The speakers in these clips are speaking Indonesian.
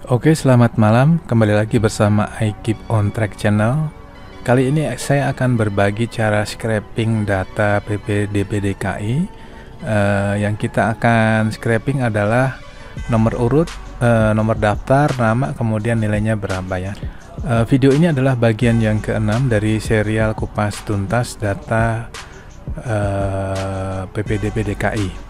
Oke, selamat malam. Kembali lagi bersama I Keep on Track channel. Kali ini saya akan berbagi cara scraping data PPDB DKI. Yang kita akan scraping adalah nomor urut, nomor daftar, nama, kemudian nilainya berapa ya. Video ini adalah bagian yang ke-6 dari serial kupas tuntas data PPDB DKI.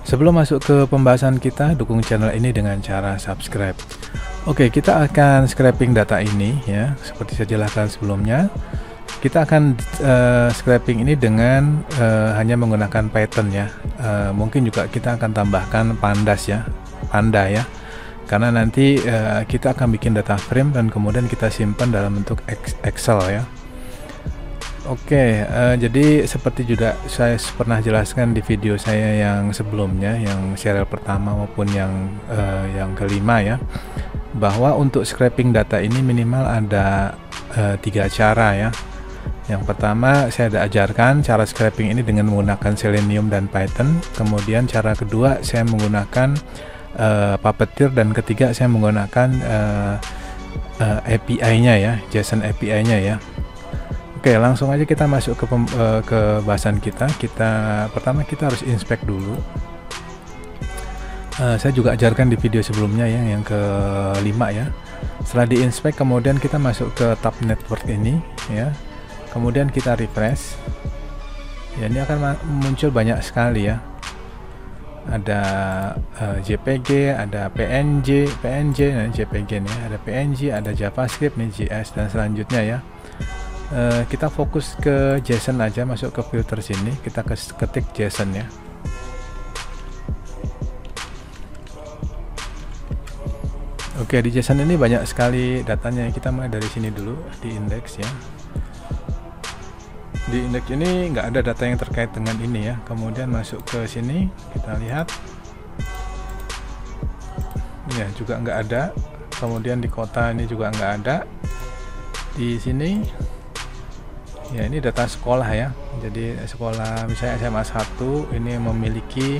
Sebelum masuk ke pembahasan kita, dukung channel ini dengan cara subscribe. Oke, kita akan scraping data ini ya, seperti saya jelaskan sebelumnya. Kita akan scraping ini dengan hanya menggunakan Python ya. Mungkin juga kita akan tambahkan Panda ya. Karena nanti kita akan bikin data frame dan kemudian kita simpan dalam bentuk Excel ya. Oke, jadi seperti juga saya pernah jelaskan di video saya yang sebelumnya, yang serial pertama maupun yang kelima ya, bahwa untuk scraping data ini minimal ada 3 cara ya. Yang pertama saya ada ajarkan cara scraping ini dengan menggunakan Selenium dan Python. Kemudian cara kedua saya menggunakan Puppeteer, dan ketiga saya menggunakan API-nya ya, JSON API-nya ya. Oke, langsung aja kita masuk ke bahasan kita. Pertama kita harus inspect dulu. Saya juga ajarkan di video sebelumnya ya, yang kelima ya. Setelah diinspect, kemudian kita masuk ke tab network ini ya. Kemudian kita refresh. Ya, ini akan muncul banyak sekali ya. Ada JPG, ada PNG, nah, JPG nih, ada PNG, ada JavaScript nih, JS, dan selanjutnya ya. Kita fokus ke JSON aja, masuk ke filter sini, kita ketik JSON ya. Oke, di JSON ini banyak sekali datanya. Kita mulai dari sini dulu, di index ya. Di index ini nggak ada data yang terkait dengan ini ya. Kemudian masuk ke sini, kita lihat ya, juga nggak ada. Kemudian di kota ini juga nggak ada. Di sini ya, ini data sekolah ya. Jadi sekolah misalnya SMA 1 ini memiliki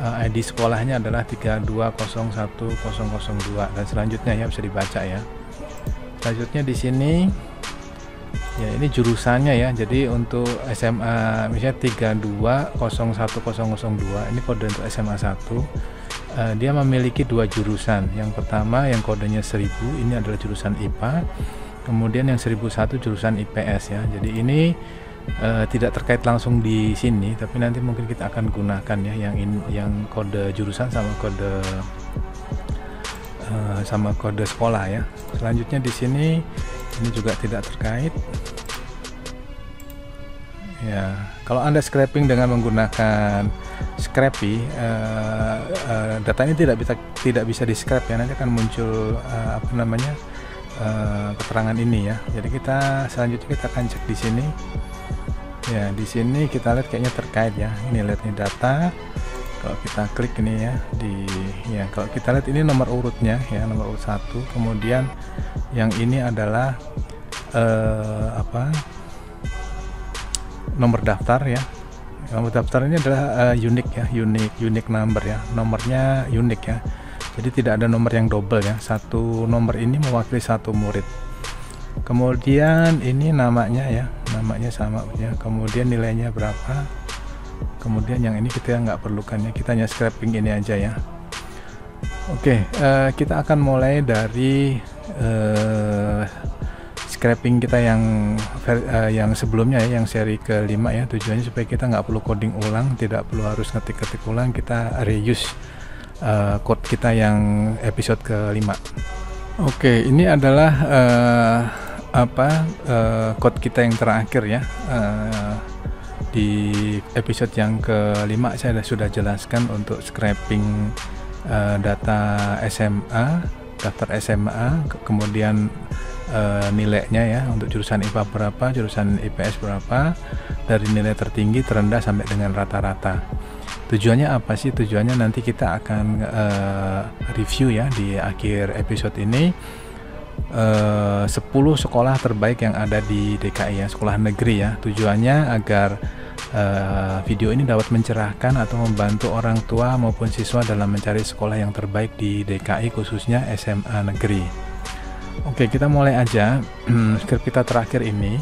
ID sekolahnya adalah 3201002, dan selanjutnya ya bisa dibaca ya. Selanjutnya di sini ya, ini jurusannya ya. Jadi untuk SMA misalnya 3201002, ini kode untuk SMA 1. Dia memiliki 2 jurusan. Yang pertama yang kodenya 1000, ini adalah jurusan IPA. Kemudian yang 1001 jurusan IPS ya. Jadi ini tidak terkait langsung di sini, tapi nanti mungkin kita akan gunakan ya, yang kode jurusan sama kode sekolah ya. Selanjutnya di sini ini juga tidak terkait. Ya, kalau Anda scraping dengan menggunakan Scrapy, data ini tidak bisa di scrap ya. Nanti akan muncul keterangan ini ya. Jadi selanjutnya kita akan cek di sini. Ya, di sini kita lihat kayaknya terkait ya. Ini lihat nih data. Kalau kita klik ini ya, kalau kita lihat ini nomor urutnya ya, nomor urut 1. Kemudian yang ini adalah nomor daftar ya. Nomor daftar ini adalah unique number ya. Nomornya unik ya. Jadi tidak ada nomor yang double ya. Satu nomor ini mewakili satu murid. Kemudian ini namanya ya, namanya sama ya. Kemudian nilainya berapa. Kemudian yang ini kita nggak perlukan ya, kita hanya scraping ini aja ya. Oke, kita akan mulai dari scraping kita yang sebelumnya ya, yang seri kelima ya. Tujuannya supaya kita nggak perlu coding ulang, tidak perlu harus ngetik ulang, kita reuse code kita yang episode kelima. Oke, ini adalah code kita yang terakhir ya. Di episode yang kelima saya sudah jelaskan untuk scraping data SMA, daftar SMA, kemudian nilainya ya, untuk jurusan IPA berapa, jurusan IPS berapa, dari nilai tertinggi, terendah, sampai dengan rata-rata. Tujuannya apa sih? Tujuannya nanti kita akan review ya di akhir episode ini 10 sekolah terbaik yang ada di DKI ya, sekolah negeri ya. Tujuannya agar video ini dapat mencerahkan atau membantu orang tua maupun siswa dalam mencari sekolah yang terbaik di DKI, khususnya SMA negeri. Oke, kita mulai aja. Script kita terakhir ini.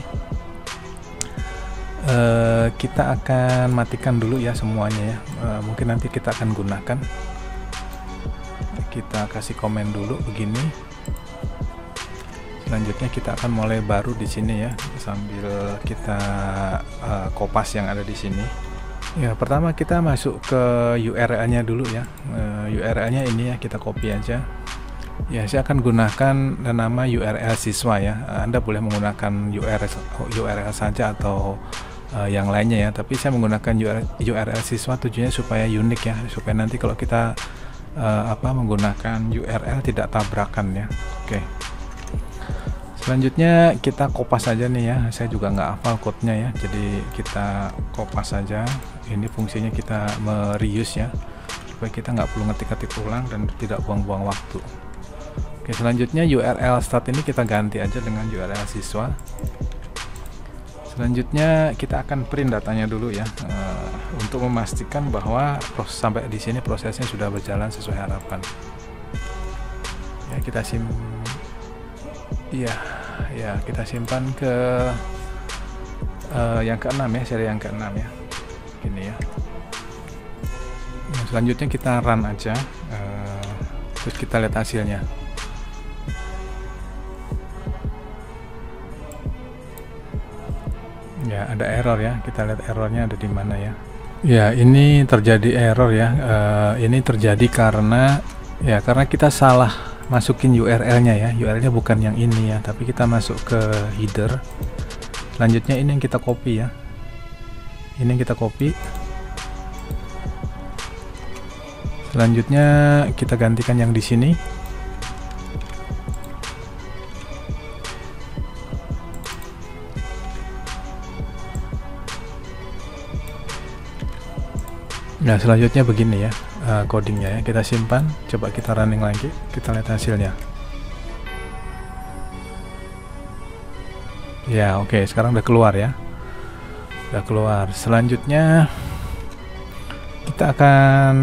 Kita akan matikan dulu ya semuanya ya. Mungkin nanti kita akan gunakan. Kita kasih komen dulu begini. Selanjutnya kita akan mulai baru di sini ya, sambil kita kopas yang ada di sini. Ya, pertama kita masuk ke URL-nya dulu ya. URL-nya ini ya, kita copy aja. Ya, saya akan gunakan nama URL siswa ya. Anda boleh menggunakan URL saja atau yang lainnya ya. Tapi saya menggunakan URL siswa tujuannya supaya unik ya, supaya nanti kalau kita menggunakan URL tidak tabrakan ya. Oke. Selanjutnya kita kopas aja nih ya. Saya juga nggak hafal code-nya ya, jadi kita kopas saja. Ini fungsinya kita mereuse ya, supaya kita nggak perlu ngetik-ngetik ulang dan tidak buang-buang waktu. Oke, selanjutnya URL start ini kita ganti aja dengan URL siswa. Selanjutnya kita akan print datanya dulu ya, untuk memastikan bahwa sampai di sini prosesnya sudah berjalan sesuai harapan. Ya, kita kita simpan ke yang ke-6 ya, seri yang ke-6 ya, gini ya. Nah, selanjutnya kita run aja, terus kita lihat hasilnya. Ya, ada error ya, kita lihat errornya ada di mana ya. Ya, ini terjadi error ya. Ini terjadi karena kita salah masukin URL-nya ya. URL-nya bukan yang ini ya, tapi kita masuk ke header. Selanjutnya ini yang kita copy ya. Ini yang kita copy. Selanjutnya kita gantikan yang di sini. Nah, selanjutnya begini ya, codingnya ya, kita simpan, coba kita running lagi, kita lihat hasilnya. Ya, oke, sekarang udah keluar ya, udah keluar. Selanjutnya kita akan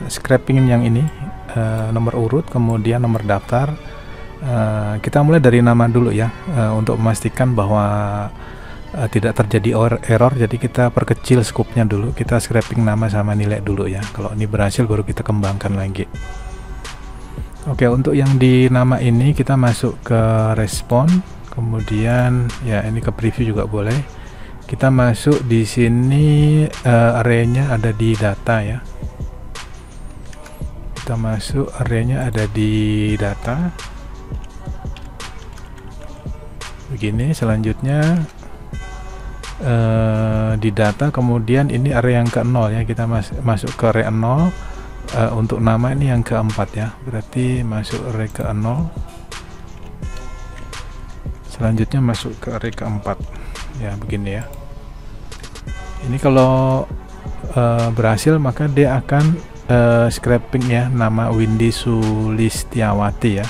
scraping yang ini, nomor urut, kemudian nomor daftar. Kita mulai dari nama dulu ya, untuk memastikan bahwa tidak terjadi error, jadi kita perkecil scope-nya dulu, kita scraping nama sama nilai dulu ya. Kalau ini berhasil baru kita kembangkan lagi. Oke, untuk yang di nama ini kita masuk ke respon, kemudian ya ini ke preview juga boleh. Kita masuk di sini, arraynya ada di data ya. Kita masuk, arraynya ada di data. Begini, selanjutnya di data, kemudian ini area yang ke-0 ya, kita masuk ke area 0. Untuk nama ini yang ke-4 ya, berarti masuk area ke-0. Selanjutnya masuk ke area ke-4 ya, begini ya. Ini kalau berhasil maka dia akan scraping ya nama Windy Sulistiawati ya.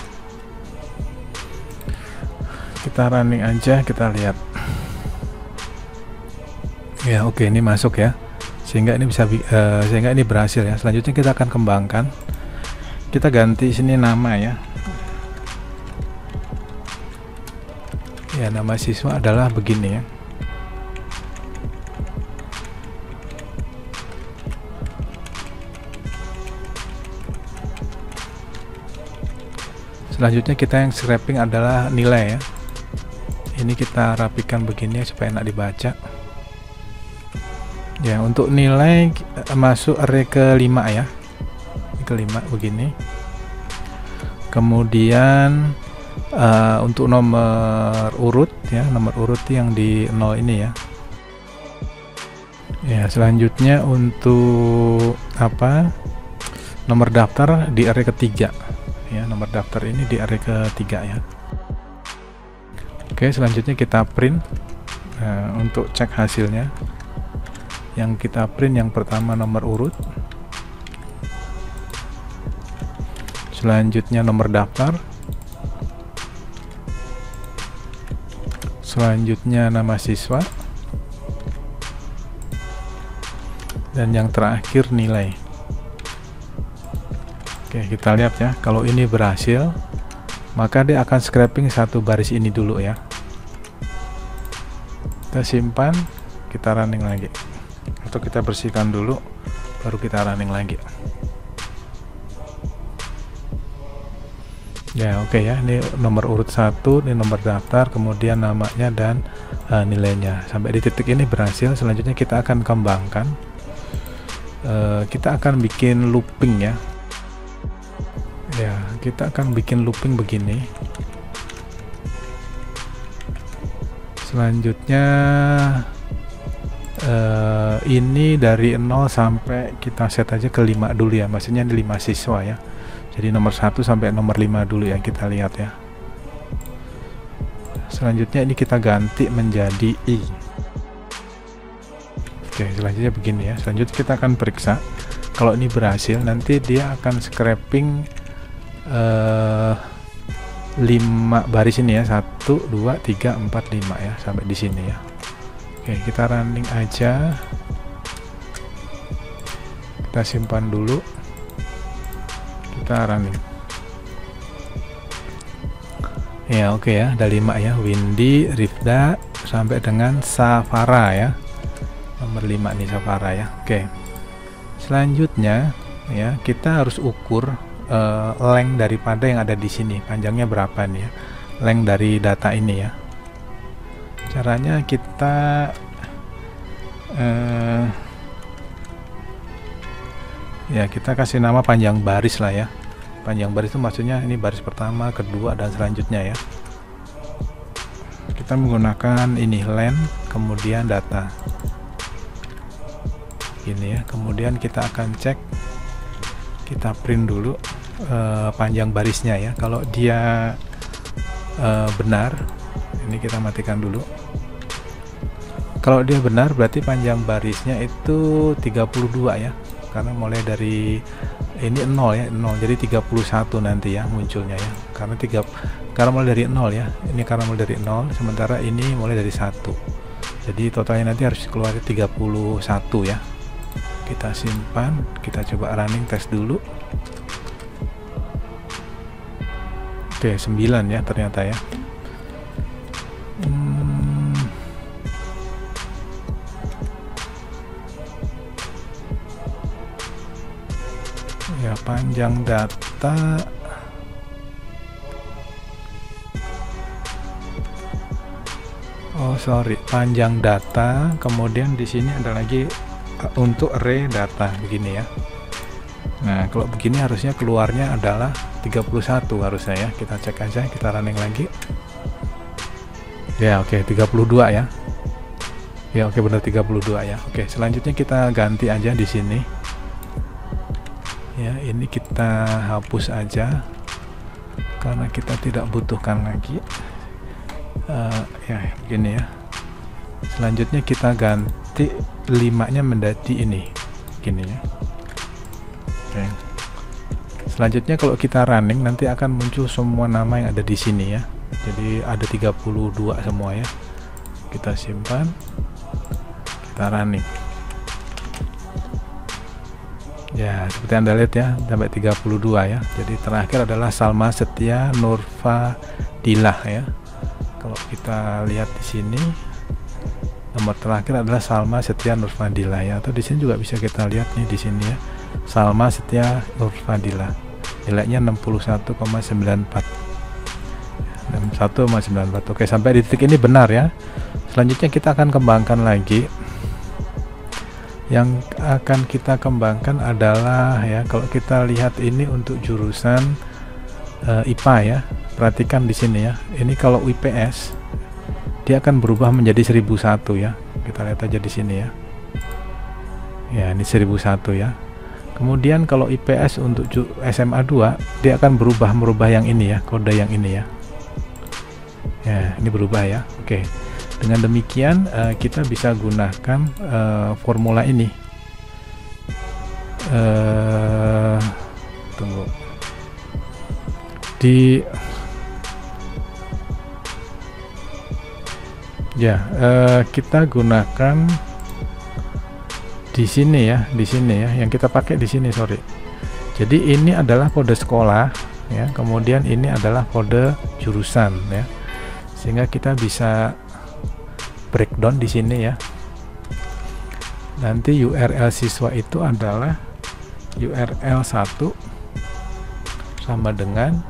Kita running aja, kita lihat. Ya, oke, ini masuk ya, sehingga ini bisa sehingga ini berhasil ya. Selanjutnya kita akan kembangkan, kita ganti sini nama ya. Ya, nama siswa adalah begini ya. Selanjutnya kita yang scraping adalah nilai ya. Ini kita rapikan begini supaya enak dibaca. Ya, untuk nilai masuk array ke-5 ya, ke-5 begini. Kemudian untuk nomor urut ya, nomor urut yang di 0 ini ya. Ya, selanjutnya untuk nomor daftar di array ke-3 ya, nomor daftar ini di array ke-3 ya. Oke, selanjutnya kita print untuk cek hasilnya. Yang kita print yang pertama nomor urut, selanjutnya nomor daftar, selanjutnya nama siswa, dan yang terakhir nilai. Oke, kita lihat ya, kalau ini berhasil maka dia akan scraping satu baris ini dulu ya. Kita simpan, kita running lagi, atau kita bersihkan dulu baru kita running lagi. Ya, oke ya, ini nomor urut 1, ini nomor daftar, kemudian namanya dan nilainya. Sampai di titik ini berhasil. Selanjutnya kita akan kembangkan. Kita akan bikin looping ya. Ya, kita akan bikin looping begini. Selanjutnya ini dari 0 sampai kita set aja ke 5 dulu ya, maksudnya ini 5 siswa ya. Jadi nomor 1 sampai nomor 5 dulu ya, kita lihat ya. Selanjutnya ini kita ganti menjadi I. Oke, selanjutnya begini ya. Selanjutnya kita akan periksa. Kalau ini berhasil, nanti dia akan scraping 5 baris ini ya. 1, 2, 3, 4, 5 ya, sampai di sini ya. Oke, kita running aja. Kita simpan dulu. Kita running. Ya, oke ya, ada 5 ya. Windy, Rifda sampai dengan Safara ya. Nomor 5 nih Safara ya. Oke. Selanjutnya ya, kita harus ukur length daripada yang ada di sini. Panjangnya berapa nih ya? Length dari data ini ya. Caranya kita ya, kita kasih nama panjang baris lah ya. Panjang baris itu maksudnya ini baris pertama, kedua, dan selanjutnya ya. Kita menggunakan ini length, kemudian data. Gini ya. Kemudian kita akan cek, kita print dulu panjang barisnya ya. Kalau dia benar, ini kita matikan dulu. Kalau dia benar berarti panjang barisnya itu 32 ya. Karena mulai dari ini 0 ya, 0, jadi 31 nanti ya munculnya ya, karena mulai dari 0 ya, ini karena mulai dari 0, sementara ini mulai dari 1, jadi totalnya nanti harus keluar 31 ya. Kita simpan, kita coba running tes dulu. Oke, 9 ya ternyata ya. Ya, panjang data panjang data, kemudian di sini ada lagi untuk array data begini ya. Nah, kalau begini harusnya keluarnya adalah 31 harusnya ya. Kita cek aja, kita running lagi. Ya, oke, 32 ya. Ya, oke, benar 32 ya. Oke, selanjutnya kita ganti aja di sini. Ya, ini kita hapus aja karena kita tidak butuhkan lagi. Ya, begini ya. Selanjutnya kita ganti 5-nya menjadi ini, gini ya. Oke. Selanjutnya kalau kita running nanti akan muncul semua nama yang ada di sini ya. Jadi ada 32 semua ya. Kita simpan, kita running. Ya, seperti Anda lihat ya, sampai 32 ya. Jadi terakhir adalah Salma Setia Nurfadilah ya. Kalau kita lihat di sini, nomor terakhir adalah Salma Setia Nurfadilah ya. Atau di sini juga bisa kita lihat nih di sini ya, Salma Setia Nurfadilah. Nilainya 61,94. 61,94. Oke, sampai di titik ini benar ya. Selanjutnya kita akan kembangkan lagi. Yang akan kita kembangkan adalah ya, kalau kita lihat ini untuk jurusan IPA ya, perhatikan di sini ya. Ini kalau IPS dia akan berubah menjadi 1001 ya. Kita lihat aja di sini ya. Ya, ini 1001 ya. Kemudian kalau IPS untuk SMA 2 dia akan merubah yang ini ya, kode yang ini ya. Ya, ini berubah ya. Oke. Dengan demikian kita bisa gunakan formula ini. Tunggu. Kita gunakan di sini ya, yang kita pakai di sini, sorry. Jadi ini adalah kode sekolah ya, kemudian ini adalah kode jurusan ya, sehingga kita bisa breakdown di sini ya. Nanti URL siswa itu adalah URL 1 sama dengan,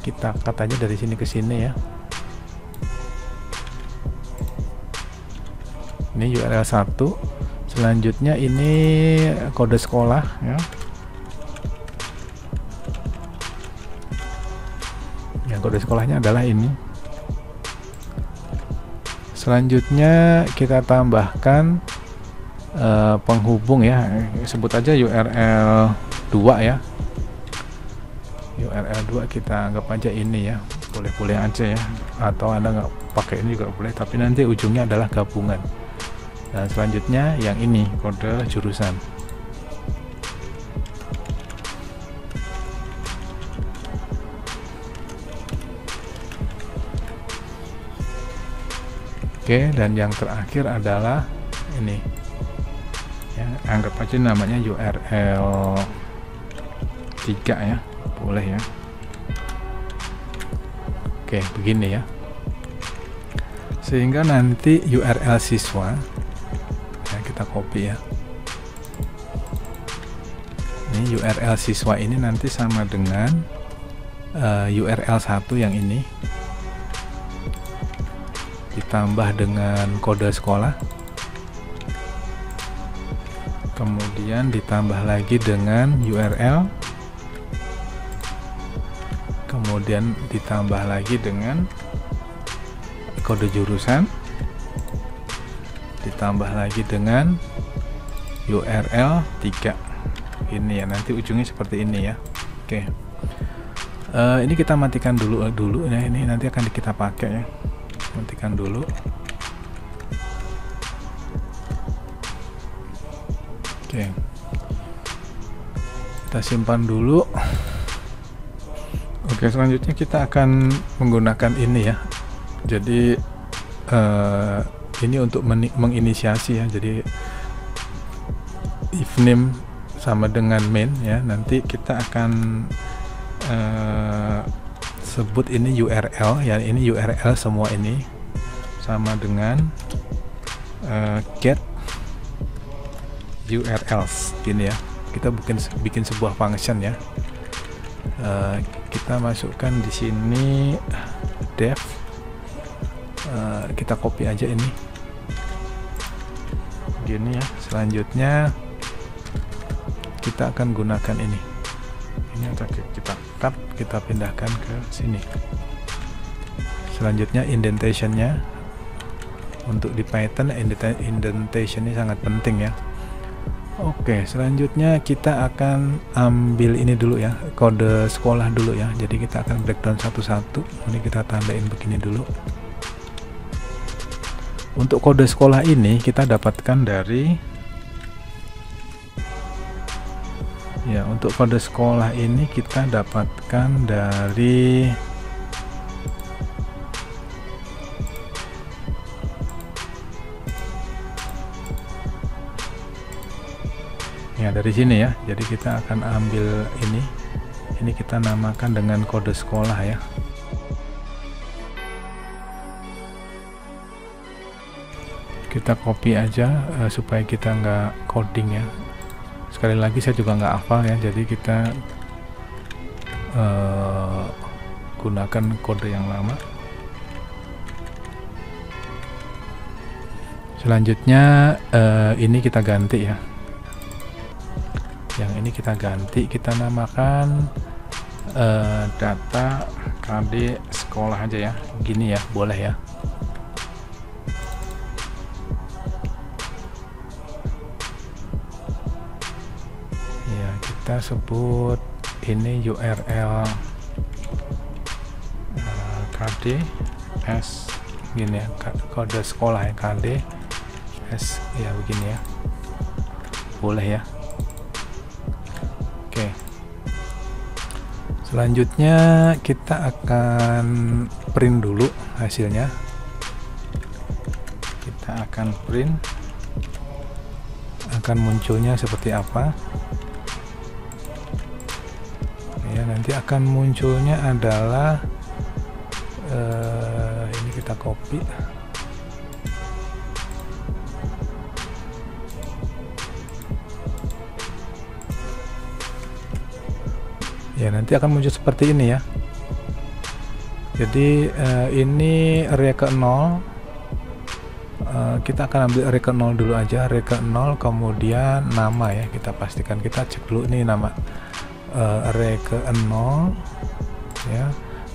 kita katanya dari sini ke sini ya. Ini URL 1, selanjutnya ini kode sekolah ya. Yang kode sekolahnya adalah ini. Selanjutnya kita tambahkan penghubung ya, sebut aja URL 2 ya. URL 2 kita anggap aja ini ya, boleh-boleh aja ya, atau Anda nggak pakai ini juga boleh, tapi nanti ujungnya adalah gabungan. Dan selanjutnya yang ini kode jurusan. Oke, dan yang terakhir adalah ini ya, anggap aja namanya URL 3 ya, boleh ya. Oke, begini ya, sehingga nanti URL siswa ya, kita copy ya, ini URL siswa ini nanti sama dengan URL 1 yang ini ditambah dengan kode sekolah, kemudian ditambah lagi dengan URL, kemudian ditambah lagi dengan kode jurusan, ditambah lagi dengan URL 3 ini ya, nanti ujungnya seperti ini ya. Oke, ini kita matikan dulu ya, ini nanti akan kita pakai ya, matikan dulu. Oke, kita simpan dulu. Oke, selanjutnya kita akan menggunakan ini ya, jadi ini untuk menginisiasi ya, jadi if name sama dengan main ya, nanti kita akan sebut ini URL ya, ini URL semua ini sama dengan get URLs gini ya. Kita bikin sebuah function ya. Kita masukkan di sini def, kita copy aja ini gini ya. Selanjutnya kita akan gunakan ini kita cut, kita pindahkan ke sini. Selanjutnya indentationnya, untuk di Python indentation ini sangat penting ya. Oke, selanjutnya kita akan ambil ini dulu ya, kode sekolah dulu ya. Jadi kita akan breakdown satu-satu. Ini kita tandain begini dulu. Untuk kode sekolah ini kita dapatkan dari ya, untuk kode sekolah ini kita dapatkan dari ya, dari sini ya. Jadi kita akan ambil ini kita namakan dengan kode sekolah ya. Kita copy aja supaya kita nggak coding ya. Sekali lagi saya juga nggak hafal ya, jadi kita gunakan kode yang lama. Selanjutnya ini kita ganti ya, yang ini kita ganti, kita namakan data KD sekolah aja ya, gini ya, boleh ya. Kita sebut ini URL KD S gini ya, kode sekolah ya, KD S ya, begini ya, boleh ya. Oke, selanjutnya kita akan print dulu hasilnya. Kita akan print akan munculnya seperti apa ya. Nanti akan munculnya adalah ini kita copy. Ya, nanti akan muncul seperti ini ya. Jadi ini array ke 0. Kita akan ambil array ke 0 dulu aja, array ke 0, kemudian nama ya, kita pastikan, kita cek dulu ini nama array ke 0 ya,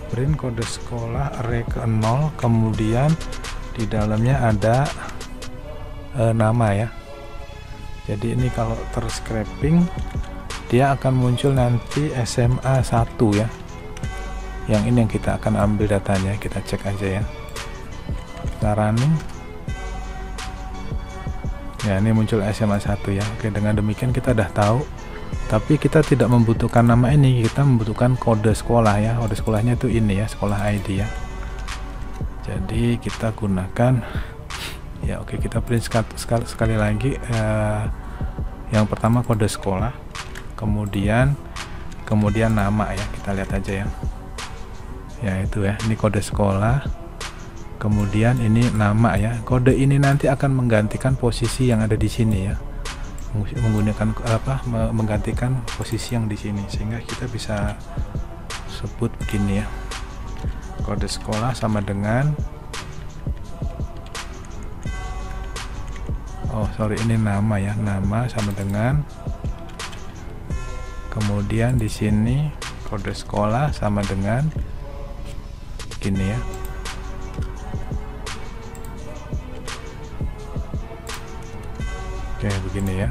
print kode sekolah array ke 0, kemudian di dalamnya ada nama ya. Jadi ini kalau terscraping dia akan muncul nanti SMA 1 ya. Yang ini yang kita akan ambil datanya, kita cek aja ya. Kita running. Ya, ini muncul SMA 1 ya. Oke, dengan demikian kita udah tahu. Tapi kita tidak membutuhkan nama ini, kita membutuhkan kode sekolah ya. Kode sekolahnya itu ini ya, sekolah ID ya. Jadi kita gunakan ya. Oke, kita print sekali lagi. Yang pertama kode sekolah, kemudian nama ya, kita lihat aja ya. Ya itu ya, ini kode sekolah, kemudian ini nama ya. Kode ini nanti akan menggantikan posisi yang ada di sini ya, menggunakan menggantikan posisi yang di sini, sehingga kita bisa sebut begini ya, kode sekolah sama dengan ini nama ya, nama sama dengan, kemudian di sini kode sekolah sama dengan gini ya. Oke, begini ya.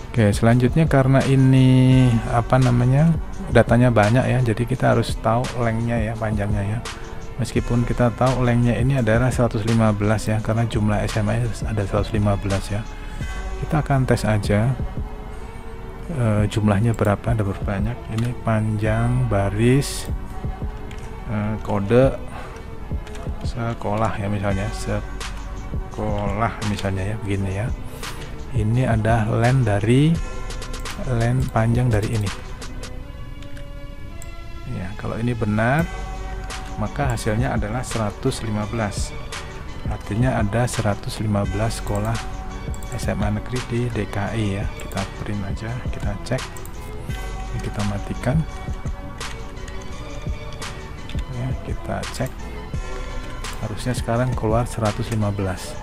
Oke, selanjutnya karena ini datanya banyak ya, jadi kita harus tahu lengthnya ya, panjangnya ya. Meskipun kita tahu lengthnya ini adalah 115 ya, karena jumlah SMA ada 115 ya. Kita akan tes aja jumlahnya berapa, ada berapa banyak. Ini panjang baris kode sekolah ya, misalnya sekolah misalnya ya, begini ya. Ini ada len panjang dari ini ya. Kalau ini benar, maka hasilnya adalah 115. Artinya ada 115 sekolah SMA negeri di DKI ya. Kita print aja, kita cek. Ini kita matikan ya, kita cek. Harusnya sekarang keluar 115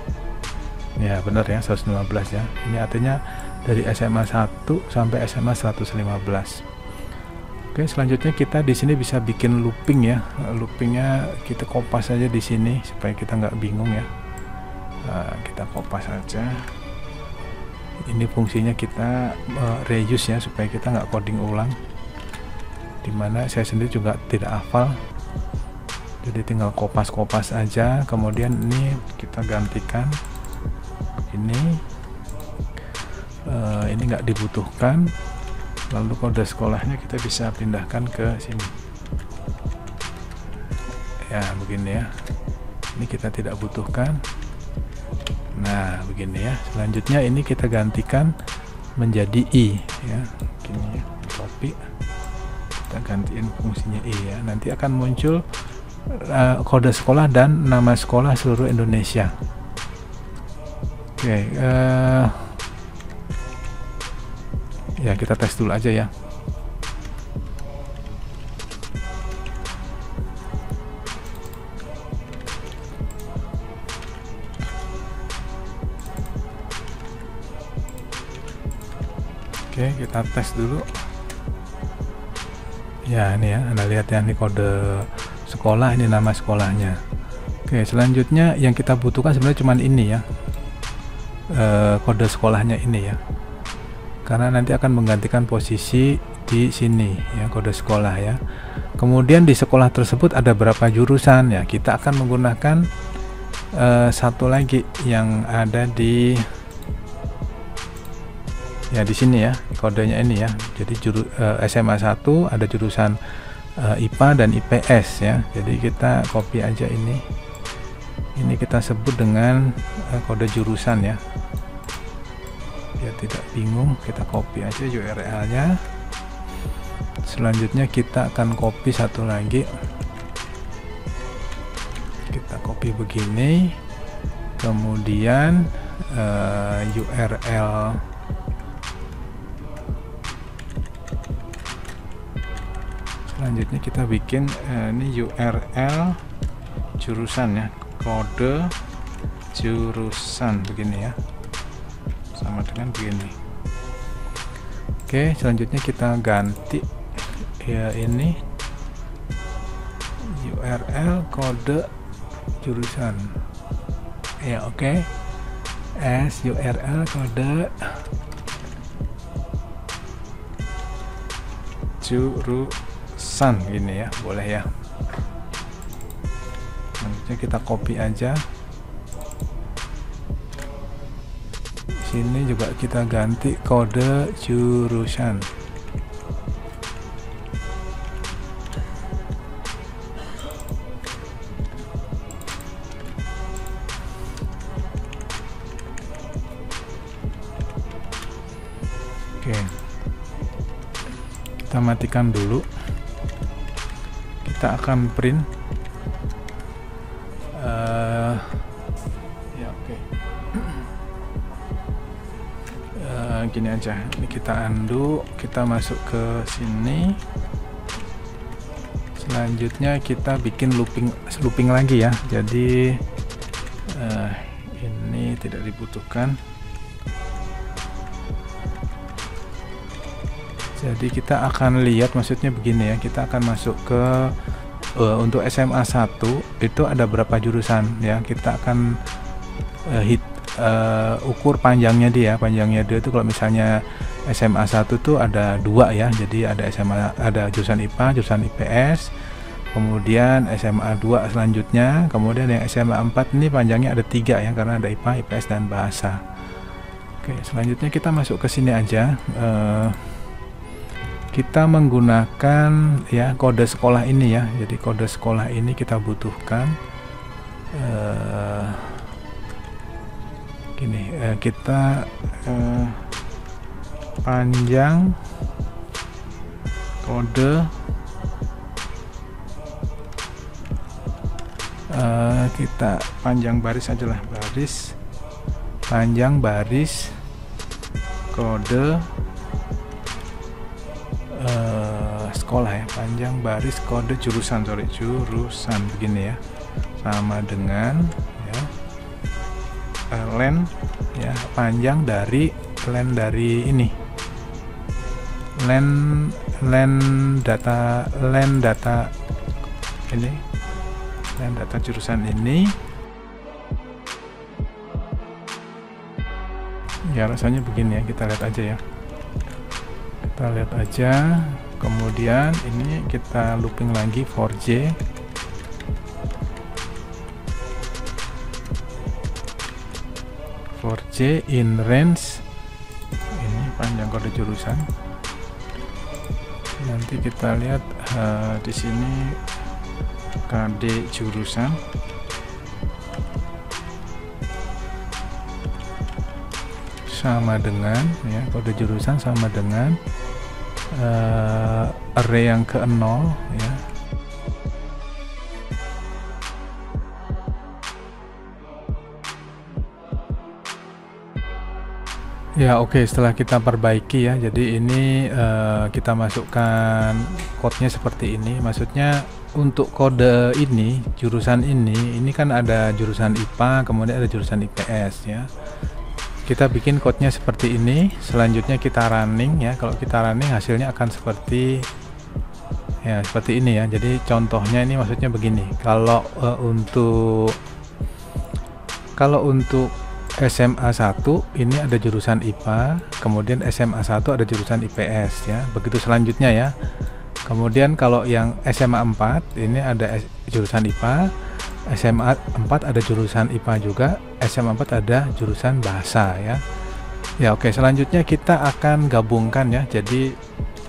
ya, benar ya, 115 ya. Ini artinya dari SMA 1 sampai SMA 115. Oke, selanjutnya kita di sini bisa bikin looping ya. Loopingnya kita kopas aja di sini supaya kita nggak bingung ya. Kita kopas aja. Ini fungsinya kita reuse ya, supaya kita nggak coding ulang. Dimana saya sendiri juga tidak hafal, jadi tinggal kopas aja. Kemudian ini kita gantikan ini nggak dibutuhkan. Lalu kode sekolahnya kita bisa pindahkan ke sini ya, begini ya. Ini kita tidak butuhkan. Nah, begini ya. Selanjutnya ini kita gantikan menjadi i ya, gini ya, copy, kita gantiin fungsinya i ya. Nanti akan muncul kode sekolah dan nama sekolah seluruh Indonesia. Oke, ya kita tes dulu aja ya. Oke, kita tes dulu ya. Ini ya, Anda lihat ya, ini kode sekolah, ini nama sekolahnya. Oke, selanjutnya yang kita butuhkan sebenarnya cuma ini ya, kode sekolahnya ini ya, karena nanti akan menggantikan posisi di sini ya, kode sekolah ya. Kemudian di sekolah tersebut ada berapa jurusan ya, kita akan menggunakan satu lagi yang ada di sini ya, kodenya ini ya. Jadi SMA 1 ada jurusan IPA dan IPS ya. Jadi kita copy aja ini kita sebut dengan kode jurusan ya. tidak bingung, kita copy aja URL-nya. Selanjutnya kita akan copy satu lagi, kita copy begini, kemudian URL selanjutnya kita bikin ini URL jurusan ya, kode jurusan begini ya, sama dengan begini. Oke, selanjutnya kita ganti ya, ini URL kode jurusan ya. Oke, as URL kode jurusan gini ya, boleh ya. Selanjutnya kita copy aja, sini juga kita ganti kode jurusan. Oke, kita matikan dulu, kita akan print ya. Oke, gini aja, ini kita undo, kita masuk ke sini. Selanjutnya kita bikin looping lagi ya, jadi ini tidak dibutuhkan. Jadi kita akan lihat, maksudnya begini ya, kita akan masuk ke untuk SMA 1 itu ada berapa jurusan ya, kita akan ukur panjangnya dia. Panjangnya dia itu kalau misalnya SMA 1 tuh ada 2 ya, jadi ada ada jurusan IPA, jurusan IPS, kemudian SMA 2 selanjutnya, kemudian yang SMA 4 ini panjangnya ada 3 ya, karena ada IPA, IPS dan bahasa. Oke, selanjutnya kita masuk ke sini aja. Kita menggunakan ya kode sekolah ini ya, jadi kode sekolah ini kita butuhkan gini, kita panjang kode kita panjang baris aja lah, baris panjang baris kode sekolah ya, panjang baris kode jurusan, jurusan begini ya, sama dengan ya len ya, panjang dari len dari ini, len data ini, len data jurusan ini ya, rasanya begini ya, kita lihat aja ya, kita lihat aja. Kemudian ini kita looping lagi for J, in range, ini panjang kode jurusan. Nanti kita lihat di sini KD jurusan, sama dengan ya, kode jurusan sama dengan array yang ke-0 ya. Ya oke, setelah kita perbaiki ya, jadi ini kita masukkan code-nya seperti ini. Maksudnya untuk kode ini, jurusan ini kan ada jurusan IPA, kemudian ada jurusan IPS ya. Kita bikin code-nya seperti ini, selanjutnya kita running ya. Kalau kita running hasilnya akan seperti ya, seperti ini ya. Jadi contohnya ini maksudnya begini. Kalau untuk SMA 1 ini ada jurusan IPA, kemudian SMA 1 ada jurusan IPS ya. Begitu selanjutnya ya. Kemudian kalau yang SMA 4 ini ada jurusan IPA, SMA 4 ada jurusan IPA juga, SMA 4 ada jurusan bahasa ya. Ya oke, selanjutnya kita akan gabungkan ya. Jadi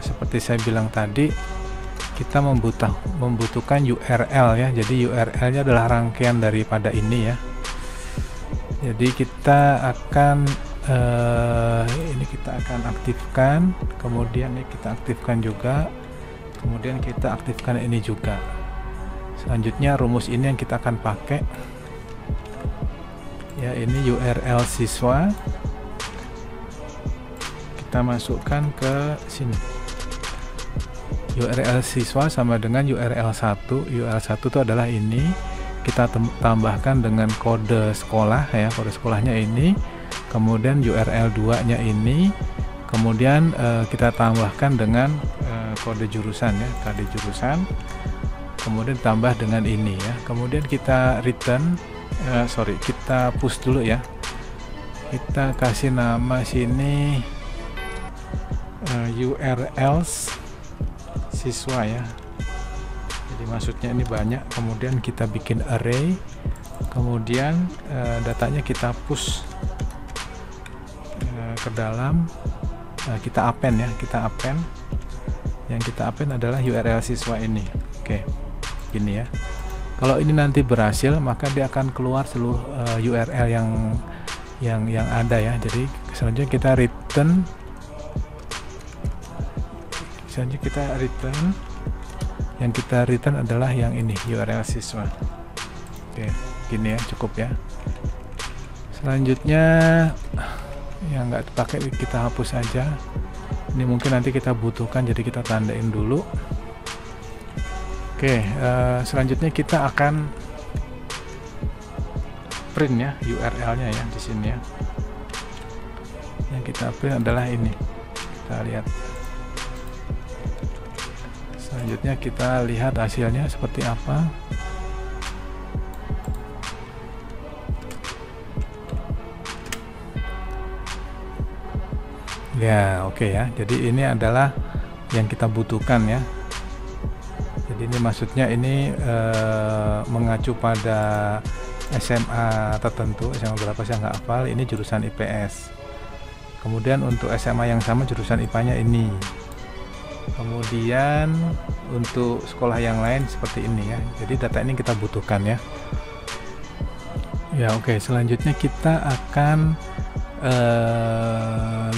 seperti saya bilang tadi, kita membutuhkan URL ya. Jadi URL-nya adalah rangkaian daripada ini ya. Jadi kita akan ini kita akan aktifkan, kemudian ini kita aktifkan juga, kemudian kita aktifkan ini juga. Selanjutnya rumus ini yang kita akan pakai ya, ini URL siswa, kita masukkan ke sini. URL siswa sama dengan URL 1. URL 1 itu adalah ini, kita tambahkan dengan kode sekolah ya, kode sekolahnya ini, kemudian URL 2 nya ini, kemudian kita tambahkan dengan kode jurusan ya, kode jurusan, kemudian tambah dengan ini ya, kemudian kita return, kita push dulu ya, kita kasih nama sini URLs siswa ya, jadi maksudnya ini banyak, kemudian kita bikin array, kemudian datanya kita push ke dalam, kita append ya, kita append, yang kita append adalah URL siswa ini. Oke, gini ya. Kalau ini nanti berhasil, maka dia akan keluar seluruh URL yang ada ya. Jadi selanjutnya kita return, yang kita return adalah yang ini, URL siswa. Oke, gini ya, cukup ya. Selanjutnya yang nggak dipakai kita hapus aja. Ini mungkin nanti kita butuhkan, jadi kita tandain dulu. Oke, selanjutnya kita akan print ya URL-nya ya di sini ya. Yang kita print adalah ini. Kita lihat. Selanjutnya kita lihat hasilnya seperti apa. Ya, oke ya. Jadi ini adalah yang kita butuhkan ya. Jadi ini maksudnya ini mengacu pada SMA tertentu, SMA berapa saya nggak hafal. Ini jurusan IPS. Kemudian untuk SMA yang sama jurusan IPA-nya ini. Kemudian untuk sekolah yang lain seperti ini ya. Jadi data ini kita butuhkan ya. Ya oke, selanjutnya kita akan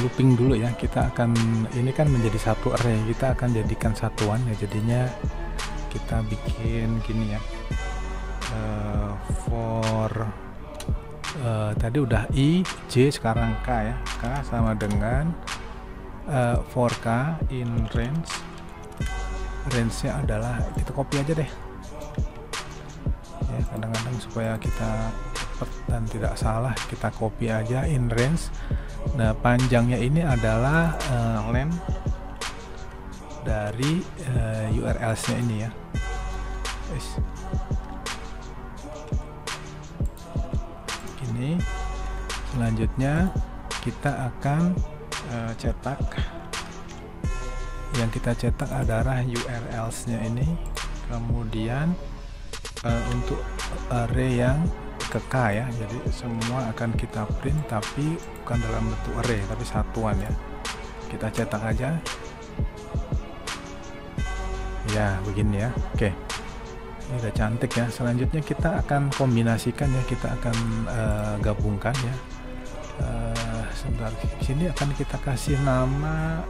looping dulu ya. Kita akan, ini kan menjadi satu array, kita akan jadikan satuan ya. Jadinya kita bikin gini ya, for tadi udah I, J, sekarang K ya. K sama dengan for K in range, range-nya adalah, kita copy aja deh ya, kadang-kadang supaya kita cepat dan tidak salah, kita copy aja in range. Nah, panjangnya ini adalah length dari URLs-nya ini ya. Gini. Selanjutnya kita akan cetak. Yang kita cetak adalah URLs-nya ini. Kemudian untuk array yang ke K ya, jadi semua akan kita print tapi bukan dalam bentuk array tapi satuan ya. Kita cetak aja ya, begini ya. Oke, ini udah cantik ya. Selanjutnya kita akan kombinasikan ya, kita akan gabungkan ya. Sebentar, sini akan kita kasih nama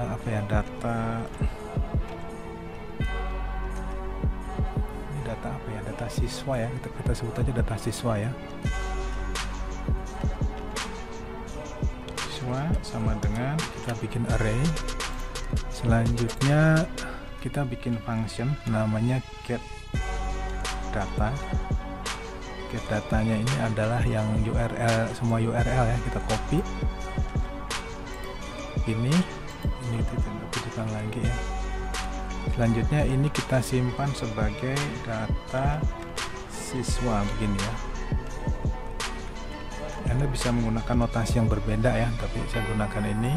apa ya, data, ini data apa ya, data siswa ya, kita sebut aja data siswa ya. Siswa sama dengan kita bikin array. Selanjutnya kita bikin function namanya get data. Get datanya ini adalah yang URL, semua URL ya, kita copy. Ini kita butuhkan lagi ya. Selanjutnya ini kita simpan sebagai data siswa begini ya. Anda bisa menggunakan notasi yang berbeda ya, tapi saya gunakan ini.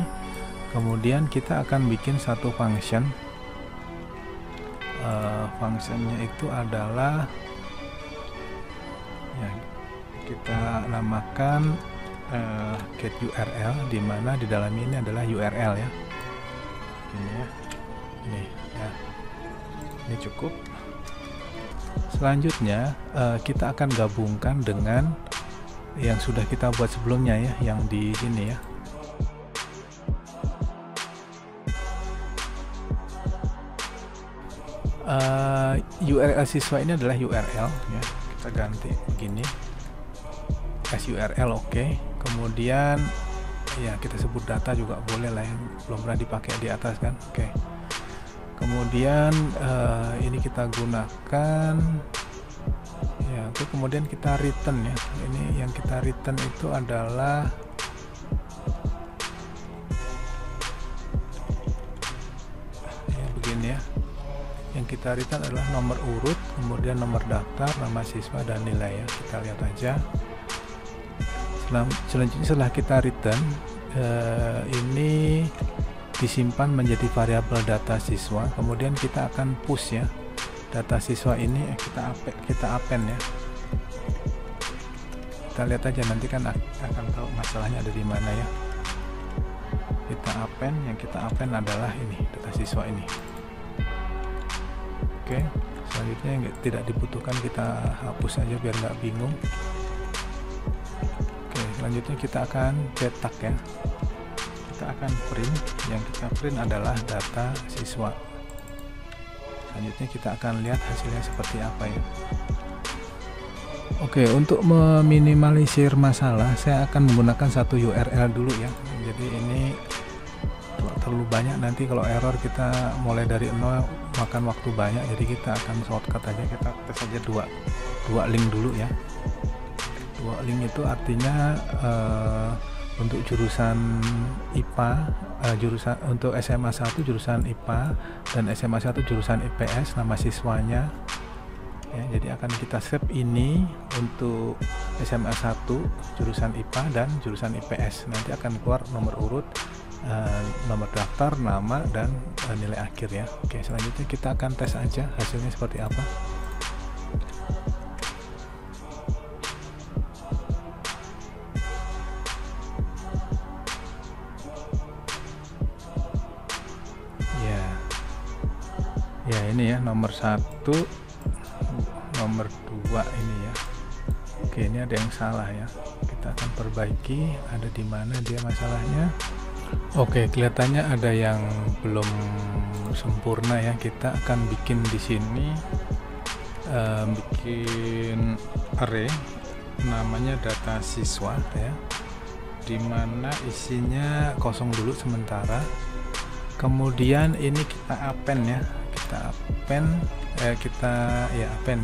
Kemudian kita akan bikin satu function. Functionnya itu adalah ya, kita namakan get URL, di mana di dalam ini adalah URL ya. Ini ya, ini ya, ini cukup. Selanjutnya kita akan gabungkan dengan yang sudah kita buat sebelumnya ya, yang di sini ya. URL siswa ini adalah URL ya, kita ganti begini, SURL. Oke. Kemudian ya kita sebut data juga boleh lah, yang belum pernah dipakai di atas kan. Oke. Kemudian ini kita gunakan ya. Oke, kemudian kita return ya. Ini yang kita return itu adalah ya begini ya. Yang kita return adalah nomor urut, kemudian nomor daftar, nama siswa, dan nilai ya. Kita lihat aja. Selanjutnya setelah kita return, ini disimpan menjadi variabel data siswa. Kemudian kita akan push ya data siswa ini, kita append ya. Kita lihat aja, nanti kan akan tahu masalahnya ada di mana ya. Kita append, yang kita append adalah ini, data siswa ini. Oke, selanjutnya yang tidak dibutuhkan kita hapus aja biar nggak bingung. Oke, selanjutnya kita akan cetak ya. Kita akan print, yang kita print adalah data siswa. Selanjutnya kita akan lihat hasilnya seperti apa ya. Oke, untuk meminimalisir masalah saya akan menggunakan satu URL dulu ya. Jadi ini terlalu banyak, nanti kalau error kita mulai dari nol makan waktu banyak, jadi kita akan shortcut aja, kita tes saja dua link dulu ya. Dua link itu artinya untuk jurusan IPA, untuk SMA 1 jurusan IPA dan SMA 1 jurusan IPS, nama siswanya ya. Jadi akan kita save ini untuk SMA 1 jurusan IPA dan jurusan IPS. Nanti akan keluar nomor urut, nomor daftar, nama, dan nilai akhir ya. Oke, selanjutnya kita akan tes aja hasilnya seperti apa. Ya ini ya, nomor 1, nomor 2 ini ya. Oke, ini ada yang salah ya, kita akan perbaiki, ada di mana dia masalahnya. Oke, kelihatannya ada yang belum sempurna ya. Kita akan bikin di sini, bikin array namanya data siswa ya, dimana isinya kosong dulu sementara. Kemudian ini kita append ya, kita append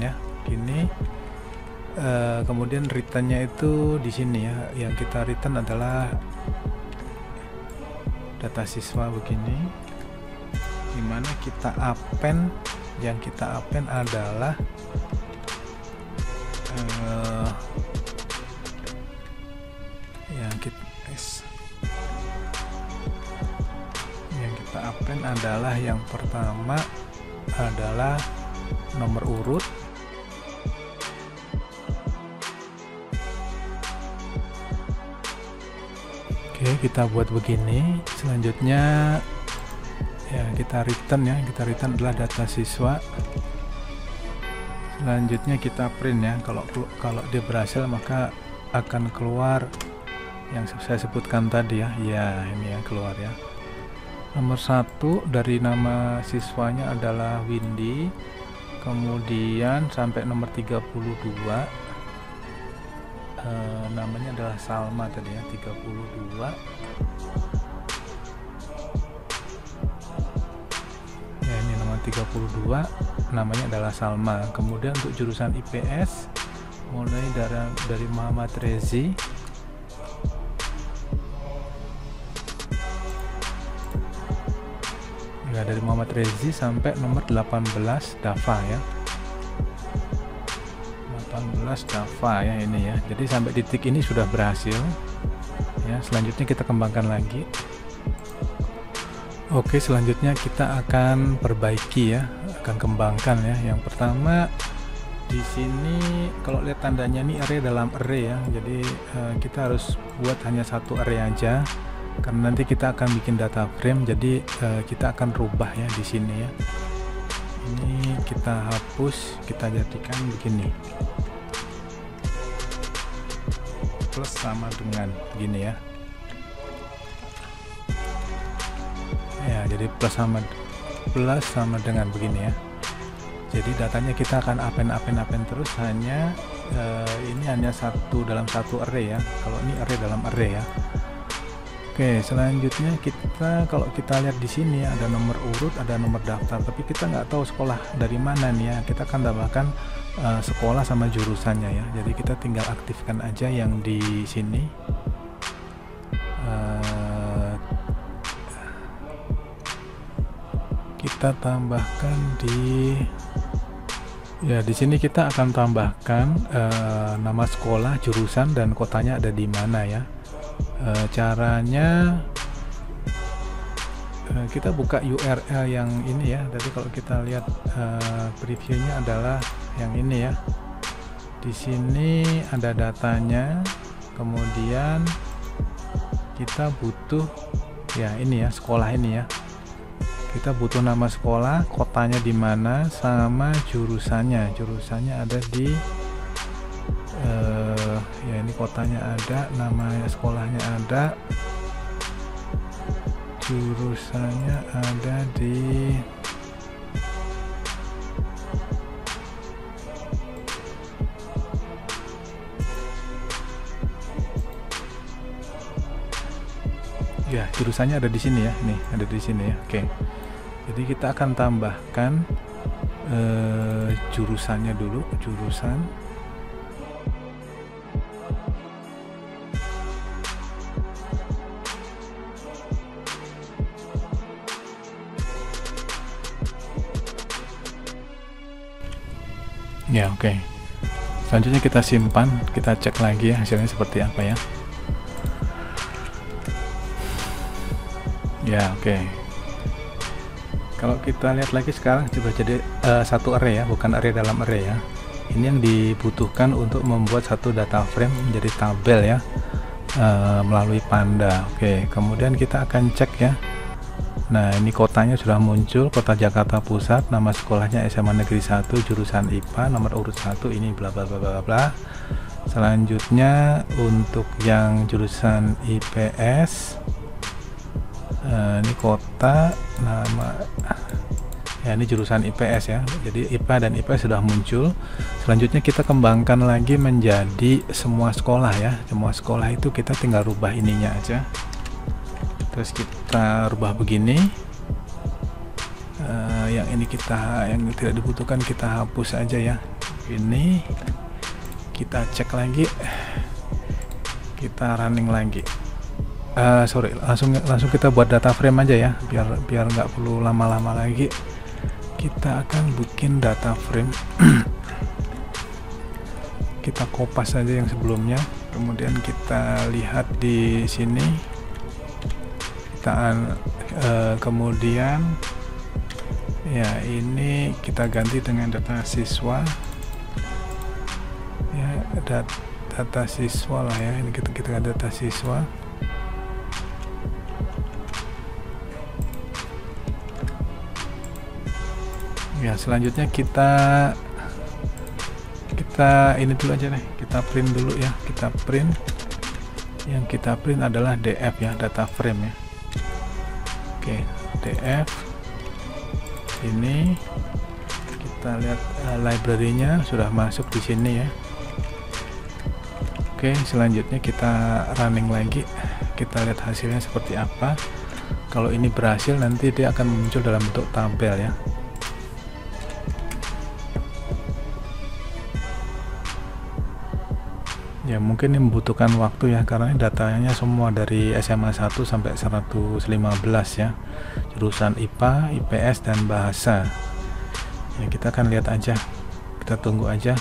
ya gini. Kemudian returnnya itu di sini ya, yang kita return adalah data siswa begini, dimana kita append, yang kita append adalah yang kita append adalah yang pertama adalah nomor urut, oke, kita buat begini. Selanjutnya ya kita return ya, kita return adalah data siswa. Selanjutnya kita print ya, kalau dia berhasil maka akan keluar yang saya sebutkan tadi ya. Ya ini yang keluar ya. Nomor 1 dari nama siswanya adalah Windy, kemudian sampai nomor 32 namanya adalah Salma tadi ya, 32 ya, ini nomor 32 namanya adalah Salma. Kemudian untuk jurusan IPS mulai dari Muhammad Rezi, ya, dari Muhammad Rezi sampai nomor 18 Dafa ya, 18 Dafa ya ini ya. Jadi sampai titik ini sudah berhasil ya. Selanjutnya kita kembangkan lagi. Oke, selanjutnya kita akan perbaiki ya, akan kembangkan ya. Yang pertama di sini kalau lihat tandanya ini array dalam array ya. Jadi kita harus buat hanya satu array aja, karena nanti kita akan bikin data frame. Jadi kita akan rubah ya di sini ya. Ini kita hapus, kita jadikan begini. plus sama dengan gini ya. Ya, jadi plus sama dengan begini ya. Jadi datanya kita akan append terus, hanya ini hanya satu dalam satu array ya. Kalau ini array dalam array ya. Oke, selanjutnya kalau kita lihat di sini ada nomor urut, ada nomor daftar, tapi kita nggak tahu sekolah dari mana nih ya. Kita akan tambahkan sekolah sama jurusannya ya. Jadi kita tinggal aktifkan aja yang di sini. Kita tambahkan di sini kita akan tambahkan nama sekolah, jurusan, dan kotanya ada di mana ya. Caranya kita buka URL yang ini ya. Jadi kalau kita lihat previewnya adalah yang ini ya. Di sini ada datanya, kemudian kita butuh ya ini ya, sekolah ini ya. Kita butuh nama sekolah, kotanya di mana, sama jurusannya. Jurusannya ada di ya ini kotanya ada, nama sekolahnya ada, jurusannya ada di ya, jurusannya ada di sini ya. Nih ada di sini ya. Oke, jadi kita akan tambahkan jurusannya dulu, jurusan. Ya, oke. Selanjutnya kita simpan, kita cek lagi ya hasilnya seperti apa ya. Ya, oke. Kalau kita lihat lagi sekarang sudah jadi satu array ya, bukan array dalam array ya. Ini yang dibutuhkan untuk membuat satu data frame menjadi tabel ya, melalui Panda. Oke, kemudian kita akan cek ya. Nah, ini kotanya sudah muncul, kota Jakarta Pusat, nama sekolahnya SMA Negeri 1, jurusan IPA, nomor urut 1, ini bla bla bla bla bla. Selanjutnya untuk yang jurusan IPS, ini kota, nama ya, ini jurusan IPS ya. Jadi IPA dan IPS sudah muncul. Selanjutnya kita kembangkan lagi menjadi semua sekolah ya. Semua sekolah itu kita tinggal rubah ininya aja. Terus kita rubah begini. Yang ini yang tidak dibutuhkan kita hapus aja ya. Ini kita cek lagi, kita running lagi. Langsung kita buat data frame aja ya, biar nggak perlu lama-lama lagi. Kita akan bikin data frame. Kita kopas saja yang sebelumnya, kemudian kita lihat di sini. Kemudian ya ini kita ganti dengan data siswa ya, data siswa lah ya. Ini kita ganti data siswa. Ya, selanjutnya kita ini dulu aja deh, kita print dulu ya. Kita print, yang kita print adalah DF ya, data frame ya. Oke, DF ini kita lihat library-nya sudah masuk di sini ya. Oke, selanjutnya kita running lagi, kita lihat hasilnya seperti apa. Kalau ini berhasil, nanti dia akan muncul dalam bentuk tabel ya. Ya, mungkin ini membutuhkan waktu ya, karena ini datanya semua dari SMA 1 sampai 115 ya, jurusan IPA, IPS, dan bahasa ya. Kita akan lihat aja, kita tunggu aja.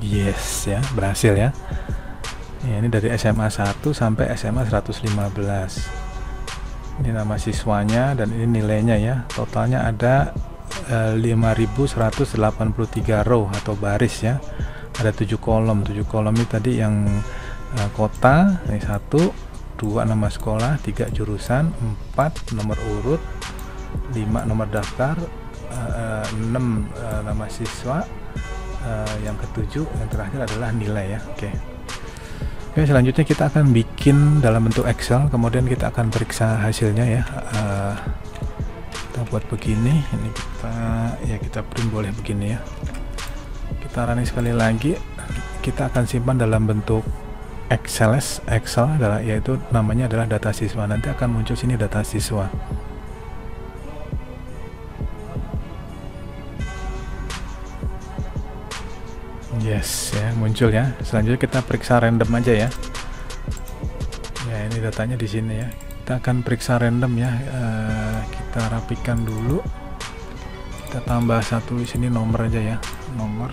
Yes ya, berhasil ya. Ya, ini dari SMA 1 sampai SMA 115. Ini nama siswanya dan ini nilainya ya. Totalnya ada 5183 row atau baris ya. Ada 7 kolom. 7 kolom ini tadi yang kota, ini 1, 2 nama sekolah, 3 jurusan, 4 nomor urut, 5 nomor daftar, 6 nama siswa, yang ke-7, yang terakhir adalah nilai ya. Oke, selanjutnya kita akan bikin dalam bentuk Excel, kemudian kita akan periksa hasilnya ya. Kita buat begini, ini kita print boleh begini ya. Kita running sekali lagi, kita akan simpan dalam bentuk Excel adalah, yaitu namanya adalah data siswa. Nanti akan muncul sini data siswa. Yes ya, muncul ya. Selanjutnya kita periksa random aja ya. Ya, ini datanya di sini ya. Kita akan periksa random ya. Kita rapikan dulu. Kita tambah satu di sini nomor aja ya, nomor.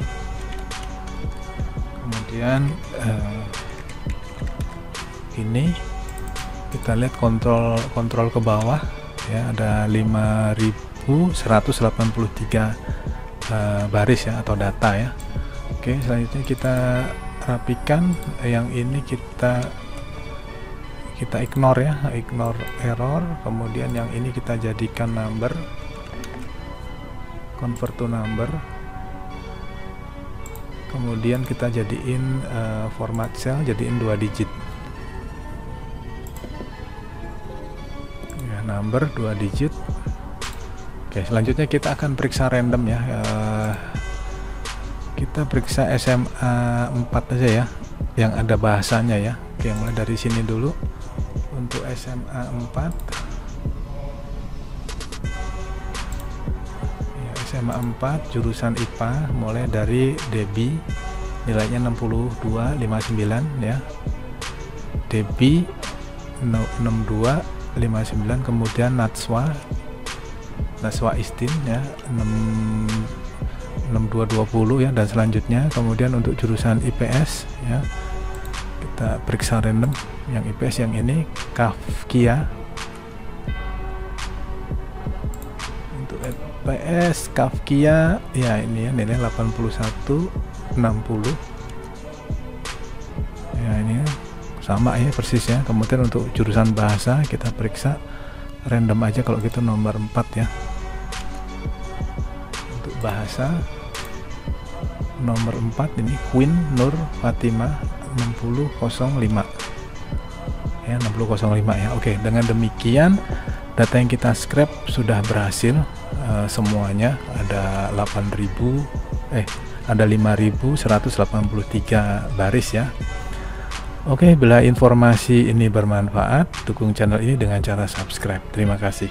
Kemudian ini kita lihat kontrol ke bawah ya, ada 5183 baris ya, atau data ya. Oke, selanjutnya kita rapikan yang ini, kita ignore ya, ignore error. Kemudian yang ini kita jadikan number, convert to number. Kemudian kita jadiin format cell, jadiin 2 digit ya, number 2 digit. Oke, selanjutnya kita akan periksa random ya. Kita periksa SMA 4 aja ya, yang ada bahasanya ya. Oke, mulai dari sini dulu. Untuk SMA 4 ya, SMA 4 jurusan IPA, mulai dari DB nilainya 6259 ya, DB 6259. Kemudian Natswa Istin ya, 6220 ya, dan selanjutnya. Kemudian untuk jurusan IPS ya, kita periksa random yang IPS, yang ini Kafkia. Untuk IPS Kafkia ya, ini ya, nilai 8160 ya, ini sama ya persisnya. Kemudian untuk jurusan bahasa kita periksa random aja kalau gitu, nomor 4 ya. Untuk bahasa nomor 4 ini Queen Nur Fatima 6005 ya, 6005 ya. Oke, dengan demikian data yang kita scrap sudah berhasil semuanya. Ada 5183 baris ya. Oke, bila informasi ini bermanfaat, dukung channel ini dengan cara subscribe. Terima kasih.